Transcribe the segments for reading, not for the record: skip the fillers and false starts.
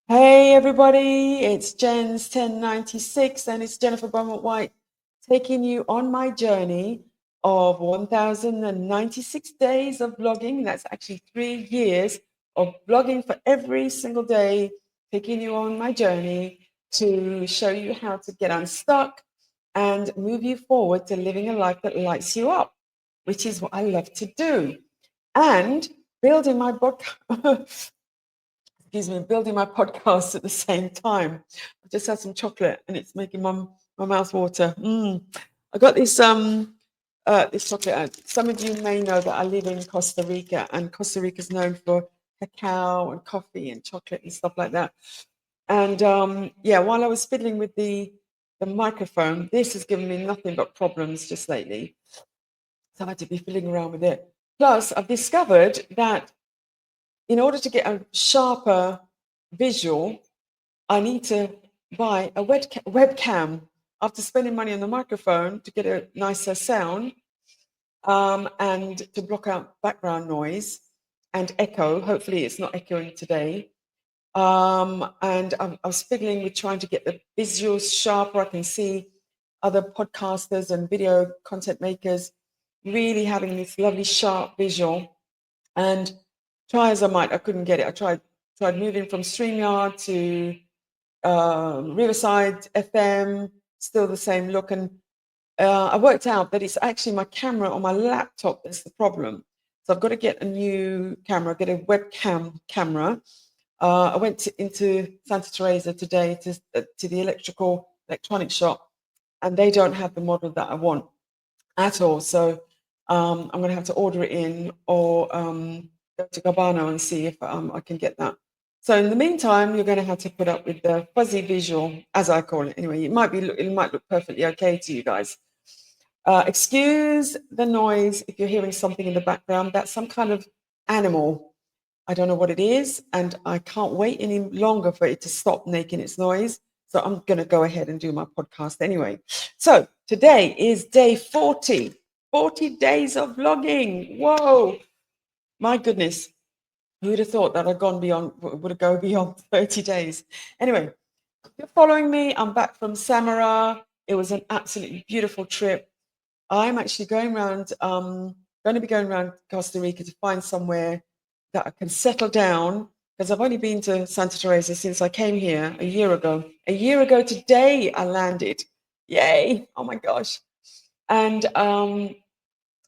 Hey everybody, it's JenzTEN96 and it's Jennifer Beaumont-Whyte taking you on my journey of 1096 days of blogging. That's actually 3 years of blogging for every single day, taking you on my journey to show you how to get unstuck and move you forward to living a life that lights you up, which is what I love to do. And building my book. Excuse me, building my podcast at the same time. I just had some chocolate and it's making my mouth water. I got this chocolate. Some of you may know that I live in Costa Rica, and Costa Rica is known for cacao and coffee and chocolate and stuff like that. And yeah, while I was fiddling with the microphone, this has given me nothing but problems just lately. So I had to be fiddling around with it. Plus, I've discovered that in order to get a sharper visual, I need to buy a webcam after spending money on the microphone to get a nicer sound, and to block out background noise and echo. Hopefully, it's not echoing today. And I was fiddling with trying to get the visuals sharper. I can see other podcasters and video content makers really having this lovely sharp visual. And try as I might, I couldn't get it. I tried moving from StreamYard to Riverside FM, still the same look. And I worked out that it's actually my camera on my laptop that's the problem. So I've got to get a new camera, get a webcam camera. I went into Santa Teresa today to the electronic shop, and they don't have the model that I want at all. So I'm going to have to order it in or go to Gabbana and see if I can get that. So in the meantime, you're going to have to put up with the fuzzy visual, as I call it. Anyway, it might look perfectly okay to you guys. Excuse the noise if you're hearing something in the background. That's some kind of animal. I don't know what it is, and I can't wait any longer for it to stop making its noise. So I'm going to go ahead and do my podcast anyway. So today is day 40, 40 days of vlogging. Whoa, my goodness. Who would have thought that I'd would have gone beyond 30 days? Anyway, if you're following me, I'm back from Samara. It was an absolutely beautiful trip. I'm actually going to be going around Costa Rica to find somewhere that I can settle down, because I've only been to Santa Teresa since I came here a year ago. A year ago today, I landed. Yay! Oh my gosh. And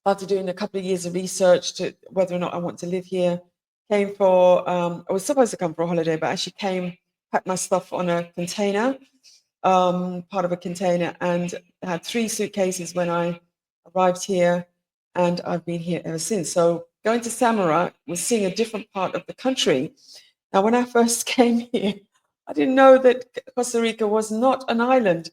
after doing a couple of years of research to whether or not I want to live here, I was supposed to come for a holiday, but actually packed my stuff on a container, part of a container, and had 3 suitcases when I arrived here, and I've been here ever since. So going to Samara was seeing a different part of the country. Now, when I first came here, I didn't know that Costa Rica was not an island.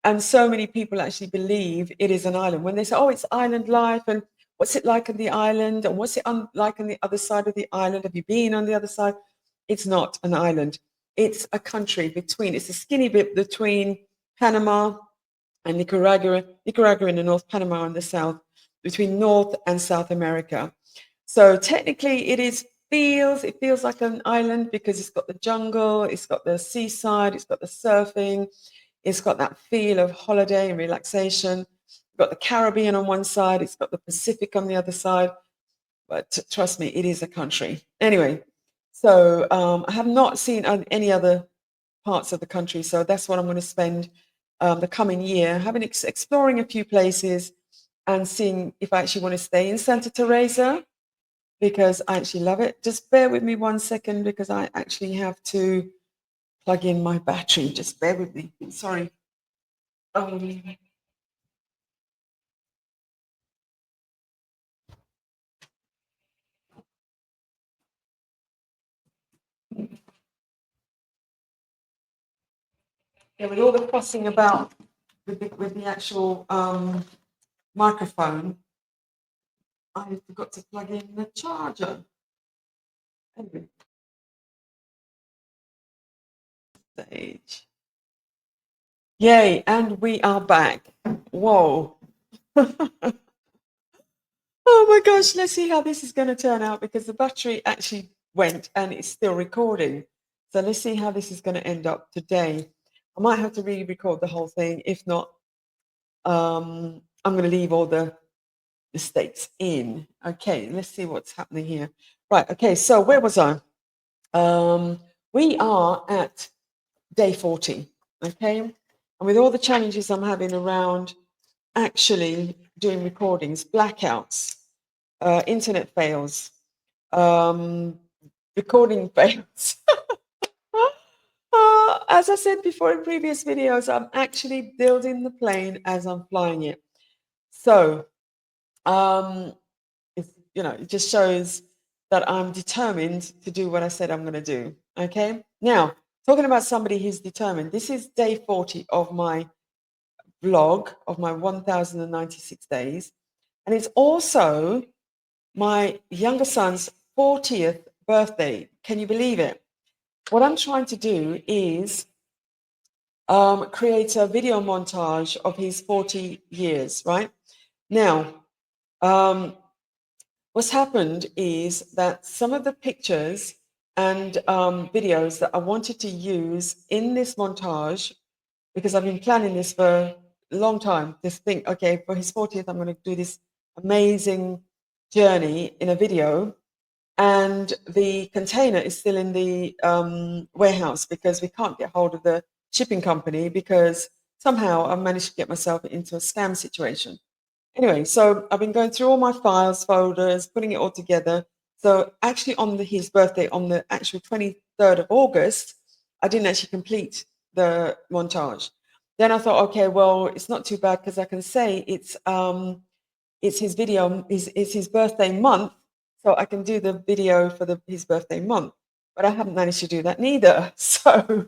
And so many people actually believe it is an island. When they say, oh, it's island life, and what's it like on the island, and what's it like on the other side of the island? Have you been on the other side? It's not an island. It's a country it's a skinny bit between Panama and Nicaragua in the north, Panama in the south, between North and South America. So technically it feels like an island because it's got the jungle, it's got the seaside, it's got the surfing, it's got that feel of holiday and relaxation. It's got the Caribbean on one side, it's got the Pacific on the other side. But trust me, it is a country. Anyway, so I have not seen any other parts of the country. So that's what I'm going to spend the coming year, exploring a few places and seeing if I actually want to stay in Santa Teresa, because I actually love it. Just bear with me 1 second because I actually have to plug in my battery. Just bear with me. Sorry. Yeah, with all the fussing about with the actual microphone, I forgot to plug in the charger. Anyway, stage. Yay, and we are back. Whoa. Oh my gosh, let's see how this is going to turn out, because the battery actually went and it's still recording. So let's see how this is going to end up today. I might have to re-record the whole thing. If not, I'm going to leave all the mistakes in. Okay, let's see what's happening here. Right, okay, so where was I? We are at day 40, okay? And with all the challenges I'm having around actually doing recordings, blackouts, internet fails, recording fails. As I said before in previous videos, I'm actually building the plane as I'm flying it. So, it just shows that I'm determined to do what I said I'm going to do. Okay. Now, talking about somebody who's determined, this is day 40 of my vlog of my 1096 days. And it's also my younger son's 40th birthday. Can you believe it? What I'm trying to do is create a video montage of his 40 years, right? Now, what's happened is that some of the pictures and videos that I wanted to use in this montage, because I've been planning this for a long time, this thing, okay, for his 40th, I'm going to do this amazing journey in a video. And the container is still in the warehouse because we can't get hold of the shipping company because somehow I've managed to get myself into a scam situation. Anyway, so I've been going through all my files, folders, putting it all together. So actually on his birthday, on the actual 23rd of August, I didn't actually complete the montage. Then I thought, okay, well, it's not too bad because I can say it's his video, it's his birthday month, so I can do the video for his birthday month. But I haven't managed to do that neither. So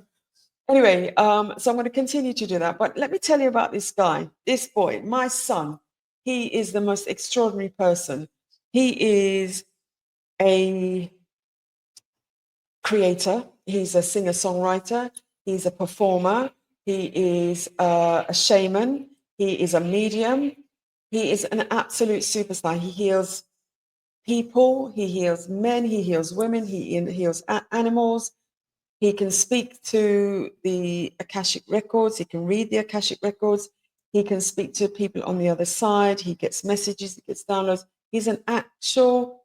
anyway, so I'm going to continue to do that. But let me tell you about this guy, this boy, my son. He is the most extraordinary person. He is a creator. He's a singer-songwriter. He's a performer. He is a shaman. He is a medium. He is an absolute superstar. He heals people. He heals men. He heals women. He heals animals. He can speak to the Akashic records. He can read the Akashic records. He can speak to people on the other side. He gets messages. He gets downloads. He's an actual,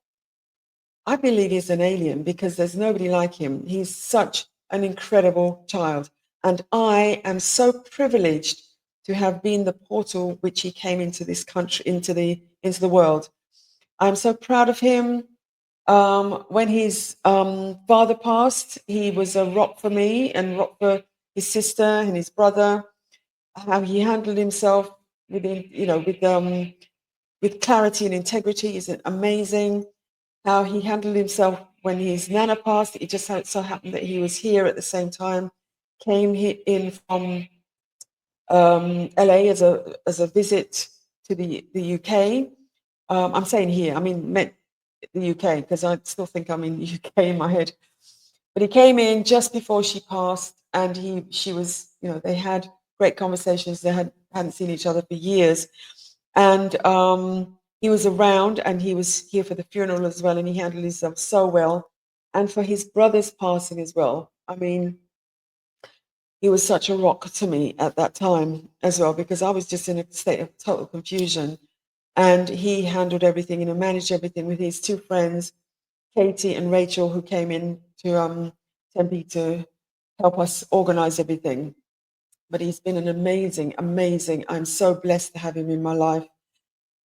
I believe he's an alien because there's nobody like him. He's such an incredible child. And I am so privileged to have been the portal which he came into this country, into the world. I'm so proud of him. When his father passed, he was a rock for me and rock for his sister and his brother. How he handled himself with clarity and integrity is amazing. How he handled himself when his nana passed. It just so happened that he was here at the same time. Came in from LA as a visit to the UK. I'm saying here, I mean meant the UK because I still think I'm in the UK in my head. But he came in just before she passed, and she was, they had great conversations. They hadn't seen each other for years, and he was around, and he was here for the funeral as well, and he handled himself so well, and for his brother's passing as well. I mean, he was such a rock to me at that time as well because I was just in a state of total confusion, and he handled everything and managed everything with his two friends, Katie and Rachel, who came in to Tempe to help us organize everything. But he's been an amazing. I'm so blessed to have him in my life.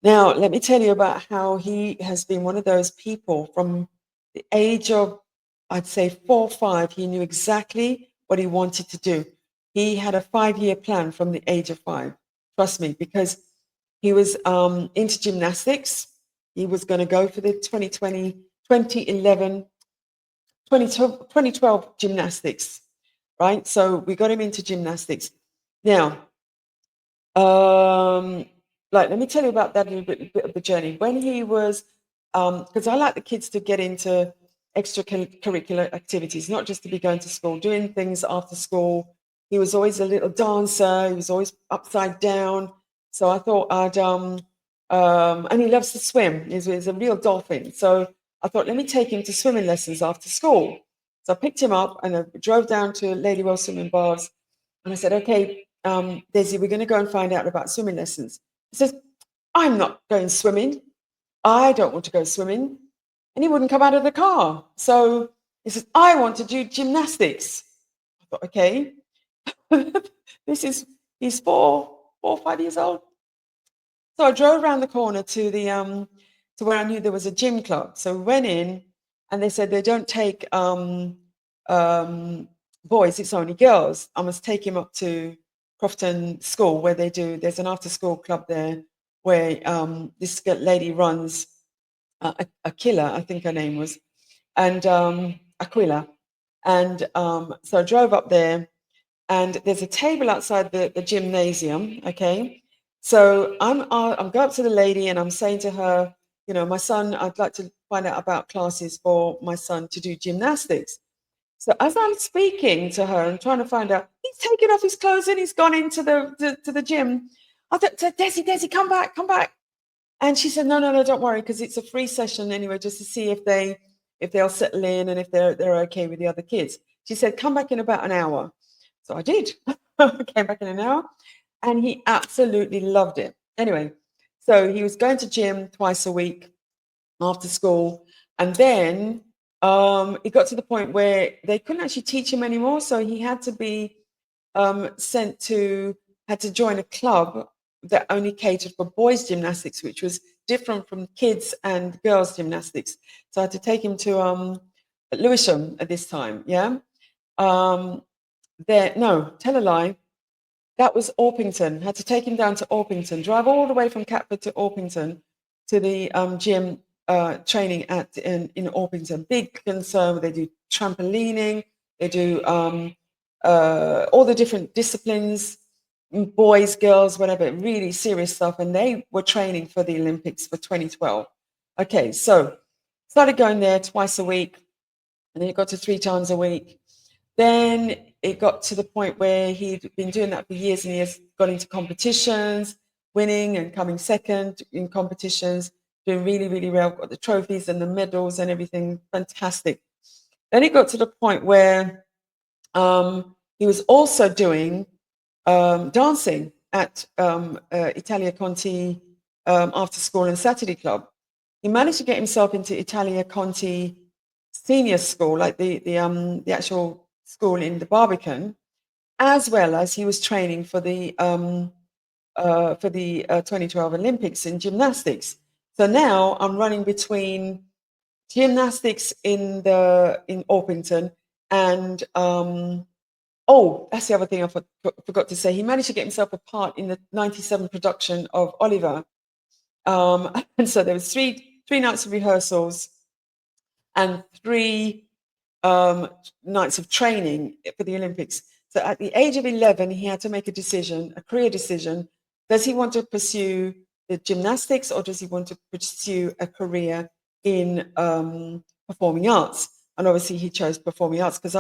Now, let me tell you about how he has been one of those people from the age of, I'd say 4 or 5. He knew exactly what he wanted to do. He had a 5-year plan from the age of 5. Trust me, because he was into gymnastics. He was going to go for the 2012 gymnastics, right? So we got him into gymnastics. Now, let me tell you about that little bit of the journey. When he was, because I like the kids to get into extracurricular activities, not just to be going to school, doing things after school. He was always a little dancer. He was always upside down. So I thought I'd, and he loves to swim. He's a real dolphin. So I thought, let me take him to swimming lessons after school. So I picked him up and I drove down to Ladywell Swimming Bars. And I said, okay, Desi, we're going to go and find out about swimming lessons. He says, I'm not going swimming. I don't want to go swimming. And he wouldn't come out of the car. So he says, I want to do gymnastics. I thought, okay, he's 5 years old. So I drove around the corner to to where I knew there was a gym club. So we went in and they said they don't take boys, it's only girls. I must take him up to Crofton School where there's an after school club there where this lady runs, Aquila, I think her name was, and Aquila. And so I drove up there and there's a table outside the gymnasium, okay? So I'm going up to the lady and I'm saying to her, you know, my son, I'd like to find out about classes for my son to do gymnastics. So as I'm speaking to her and trying to find out, he's taken off his clothes and he's gone into the gym. I said, Desi, come back. And she said, no, don't worry, because it's a free session anyway, just to see if they'll settle in and if they're okay with the other kids. She said, come back in about an hour. So I did. I came back in an hour and he absolutely loved it. Anyway, so he was going to gym twice a week after school. And then it got to the point where they couldn't actually teach him anymore. So he had to be had to join a club that only catered for boys gymnastics, which was different from kids and girls gymnastics. So I had to take him to Lewisham at this time. Yeah. No, tell a lie. That was Orpington. Had to take him down to Orpington, drive all the way from Catford to Orpington to the gym training in Orpington. Big concern. They do trampolining. They do all the different disciplines, boys, girls, whatever. Really serious stuff. And they were training for the Olympics for 2012. Okay, so started going there twice a week, and then it got to 3 times a week. Then it got to the point where he'd been doing that for years and years, got into competitions, winning and coming second in competitions, doing really, really well, got the trophies and the medals and everything, fantastic. Then it got to the point where he was also doing dancing at Italia Conti after school and Saturday club. He managed to get himself into Italia Conti senior school, like the actual school in the Barbican, as well as he was training for the 2012 Olympics in gymnastics. So now I'm running between gymnastics in Orpington and that's the other thing I forgot to say. He managed to get himself a part in the 97 production of Oliver. And so there was three nights of rehearsals and 3 nights of training for the Olympics. So at the age of 11, he had to make a career decision. Does he want to pursue the gymnastics or does he want to pursue a career in performing arts? And obviously he chose performing arts because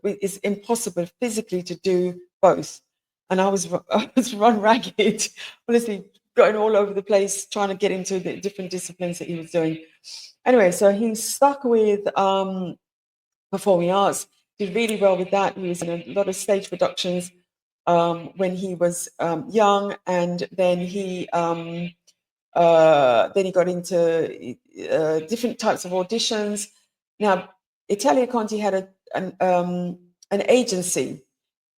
it's impossible physically to do both. And I was run ragged, honestly, going all over the place, trying to get into the different disciplines that he was doing. Anyway, so he stuck with performing arts, did really well with that. He was in a lot of stage productions when he was young, and then he got into different types of auditions. Now, Italia Conti had an agency,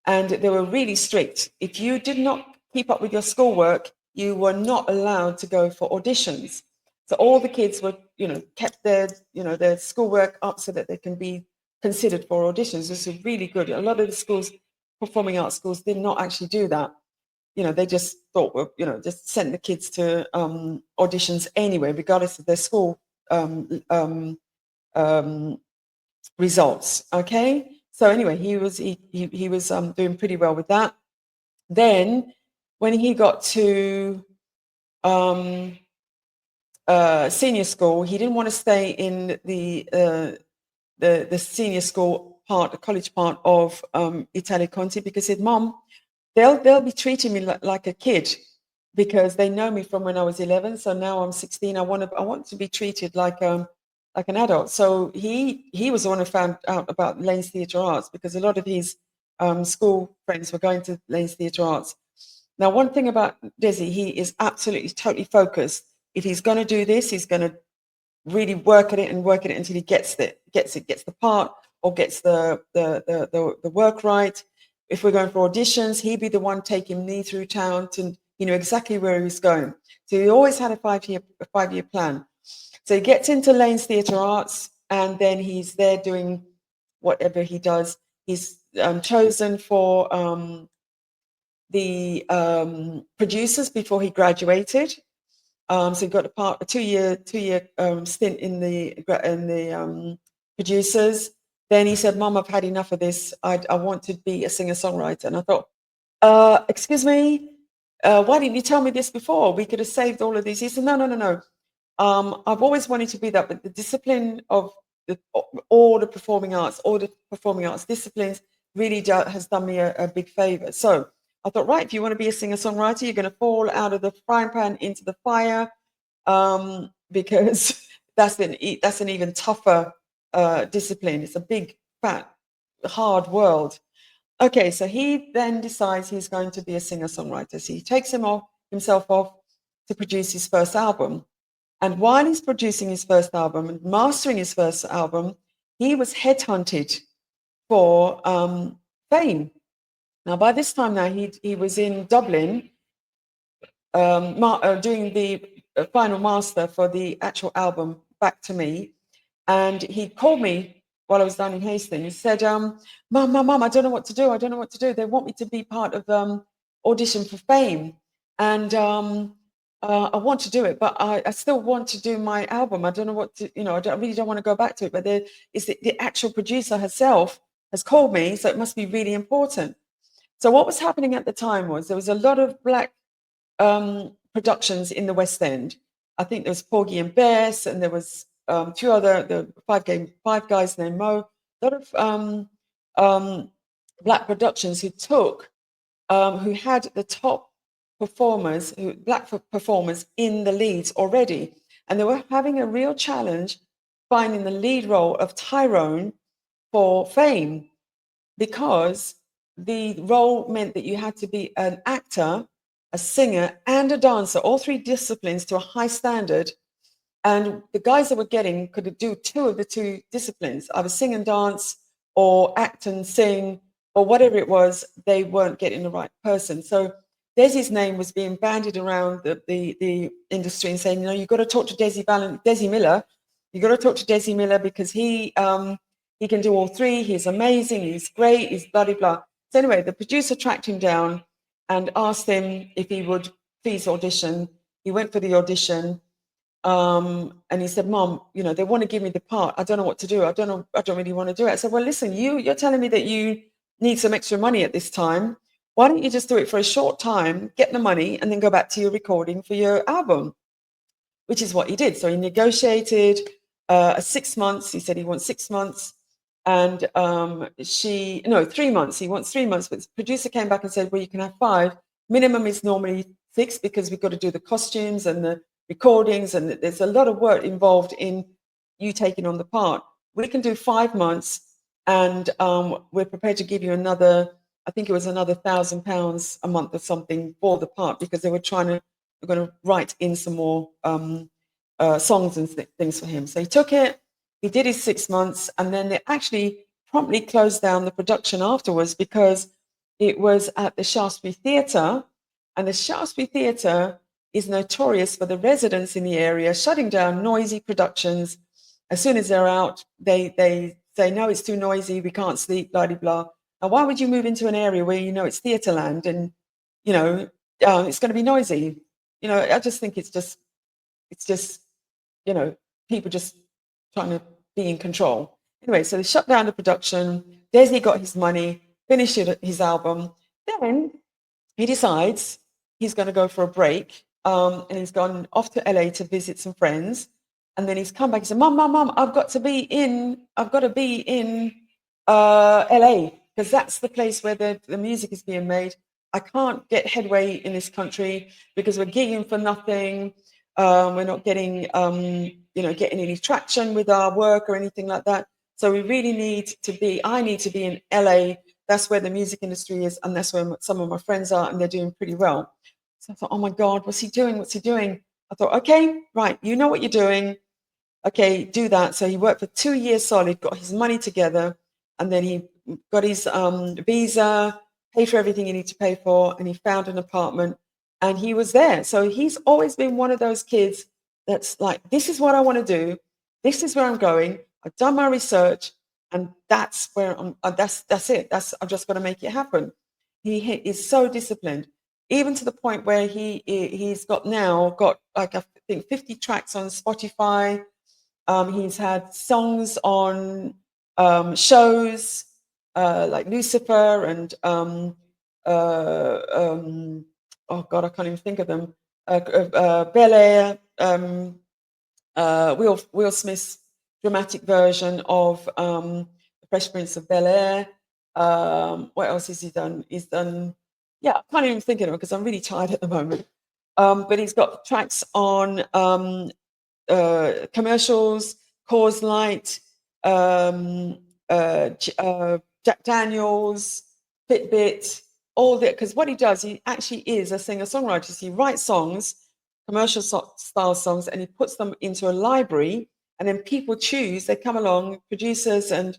and they were really strict. If you did not keep up with your schoolwork, you were not allowed to go for auditions. So all the kids were, kept their schoolwork up so that they can be considered for auditions. This is really good. A lot of the schools, performing arts schools, did not actually do that. They just thought, just sent the kids to auditions anyway, regardless of their school results. Okay. So anyway, he was doing pretty well with that. Then when he got to senior school, he didn't want to stay in the senior school part, the college part of Italia Conti, because he said, Mom, they'll be treating me like a kid because they know me from when I was 11. So now I'm 16. I want to be treated like a like an adult. So he was the one who found out about Lane's Theatre Arts, because a lot of his school friends were going to Lane's Theatre Arts. Now, one thing about Desi, he is absolutely totally focused. If he's going to do this, he's going to really work at it and work at it until he gets the part, or gets the work right. If we're going for auditions, he'd be the one taking me through town to, you know, exactly where he was going. So he always had a 5-year plan. So he gets into Lane's Theatre Arts, and then he's there doing whatever he does. He's chosen for the producers before he graduated. So he got a two-year stint in the producers. Then he said, "Mom, I've had enough of this. I want to be a singer-songwriter." And I thought, excuse me, why didn't you tell me this before? We could have saved all of these. He said, "No, no, no, no. I've always wanted to be that, but the discipline of all the performing arts disciplines really has done me a big favor." So I thought, right, if you want to be a singer-songwriter, you're going to fall out of the frying pan into the fire, because that's an even tougher discipline. It's a big, fat, hard world. Okay, so he then decides he's going to be a singer-songwriter. So he takes himself off to produce his first album. And while he's producing his first album and mastering his first album, he was headhunted for fame. Now, by this time now, he was in Dublin doing the final master for the actual album, Back to Me. And he called me while I was down in Hastings. He said, Mum, I don't know what to do. I don't know what to do. They want me to be part of Audition for Fame. And I want to do it, but I still want to do my album. I don't know what to, I really don't want to go back to it. But the actual producer herself has called me, so it must be really important. So what was happening at the time was there was a lot of black productions in the West End. I think there was Porgy and Bess, and there was the five guys named Mo. A lot of black productions who had the top black performers in the leads already, and they were having a real challenge finding the lead role of Tyrone for Fame, because the role meant that you had to be an actor, a singer, and a dancer, all three disciplines to a high standard. And the guys that were getting could do two of the two disciplines, either sing and dance or act and sing or whatever it was. They weren't getting the right person. So Desi's name was being bandied around the industry and saying, you've got to talk to Desi Miller. You've got to talk to Desi Miller because he can do all three. He's amazing. He's great. He's blah, blah, blah. So anyway, the producer tracked him down and asked him if he would please audition. He went for the audition. And he said, "Mom, they want to give me the part. I don't know what to do. I don't really want to do it." I said, "Well, listen, you're telling me that you need some extra money at this time. Why don't you just do it for a short time, get the money, and then go back to your recording for your album?" Which is what he did. So he negotiated 6 months. He said he wants 6 months. And 3 months. He wants 3 months. But the producer came back and said, "Well, you can have 5. Minimum is normally 6 because we've got to do the costumes and the recordings, and there's a lot of work involved in you taking on the part. We can do 5 months, and we're prepared to give you another, I think it was another £1,000 a month or something for the part, because they were going to write in some more songs and things for him." So he took it, he did his 6 months, and then they actually promptly closed down the production afterwards, because it was at the Shaftesbury Theatre, and the Shaftesbury Theatre is notorious for the residents in the area shutting down noisy productions. As soon as they're out, they say, "No, it's too noisy, we can't sleep, blah, blah, blah." Now, why would you move into an area where it's theatre land and, it's going to be noisy? I just think it's just, people just trying to be in control. Anyway, so they shut down the production. Desi got his money, finished his album. Then he decides he's going to go for a break. And he's gone off to LA to visit some friends. And then he's come back and said, Mom, I've got to be in LA, because that's the place where the music is being made. I can't get headway in this country because we're gigging for nothing. We're not getting, getting any traction with our work or anything like that. So we really need to be. I need to be in LA. That's where the music industry is, and that's where some of my friends are, and they're doing pretty well. So I thought, oh my God, what's he doing? What's he doing? I thought, okay, right, you know what you're doing. Okay, do that. So he worked for 2 years solid, got his money together, and then he got his visa, paid for everything he needed to pay for, and he found an apartment, and he was there. So he's always been one of those kids that's like, this is what I want to do. This is where I'm going. I've done my research, and that's where I'm. That's it. I'm just going to make it happen. He is so disciplined, even to the point where he's got like I think 50 tracks on Spotify. He's had songs on shows like Lucifer and oh God, I can't even think of them. Bel Air, Will Smith's dramatic version of The Fresh Prince of Bel Air. What else has he done? He's done, yeah, I can't even think of them because I'm really tired at the moment. But he's got tracks on commercials, Coors Light, Jack Daniels, Fitbit, all that. Because what he does, he actually is a singer-songwriter. He writes songs, commercial style songs, and he puts them into a library. And then people choose. They come along, producers and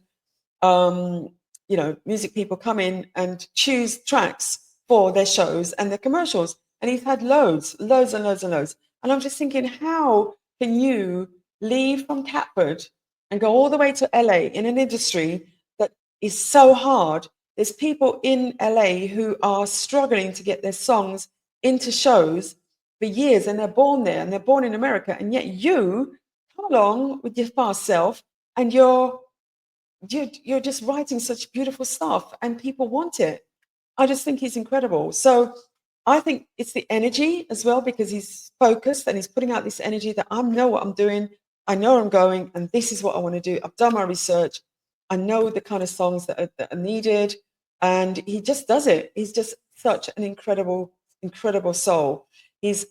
music people come in and choose tracks for their shows and their commercials. And he's had loads and loads and loads. And I'm just thinking, how can you leave from Catford and go all the way to LA in an industry that is so hard? There's people in LA who are struggling to get their songs into shows for years, and they're born there and they're born in America. And yet you come along with your fast self and you're just writing such beautiful stuff and people want it. I just think he's incredible. So I think it's the energy as well, because he's focused and he's putting out this energy that I know what I'm doing. I know where I'm going, and this is what I want to do. I've done my research. I know the kind of songs that are needed, and he just does it. He's just such an incredible soul.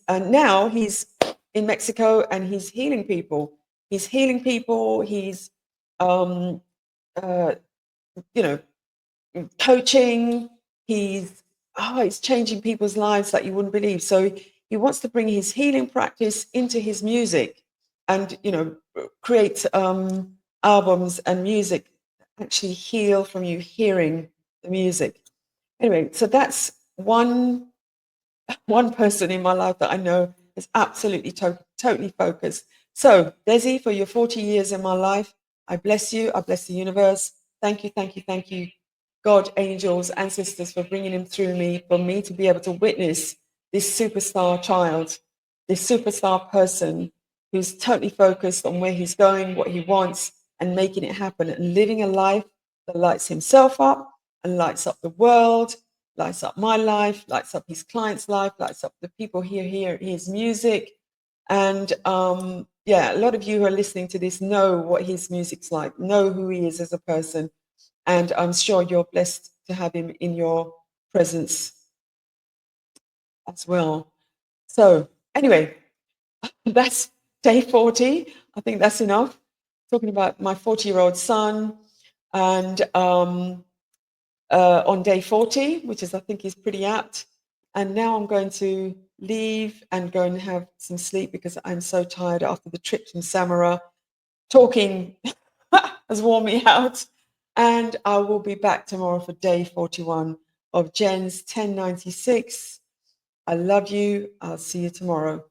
Now he's in Mexico and he's healing people. He's healing people. He's um, uh, you know, coaching. He's changing people's lives like you wouldn't believe. So he wants to bring his healing practice into his music, and create albums and music that actually heal from you hearing the music. Anyway, so that's one person in my life that I know is absolutely totally focused. So, Desi, for your 40 years in my life, I bless you. I bless the universe. Thank you, thank you, thank you, God, angels, ancestors, for bringing him through me, for me to be able to witness this superstar child, this superstar person who's totally focused on where he's going, what he wants, and making it happen, and living a life that lights himself up and lights up the world, lights up my life, lights up his client's life, lights up the people hear his music. And yeah, a lot of you who are listening to this know what his music's like, know who he is as a person. And I'm sure you're blessed to have him in your presence as well. So anyway, that's day 40. I think that's enough. Talking about my 40-year-old son. And on day 40, which is, I think, is pretty apt. And now I'm going to leave and go and have some sleep because I'm so tired after the trip from Samara. Talking has worn me out. And I will be back tomorrow for day 41 of JenzTEN96. I love you. I'll see you tomorrow.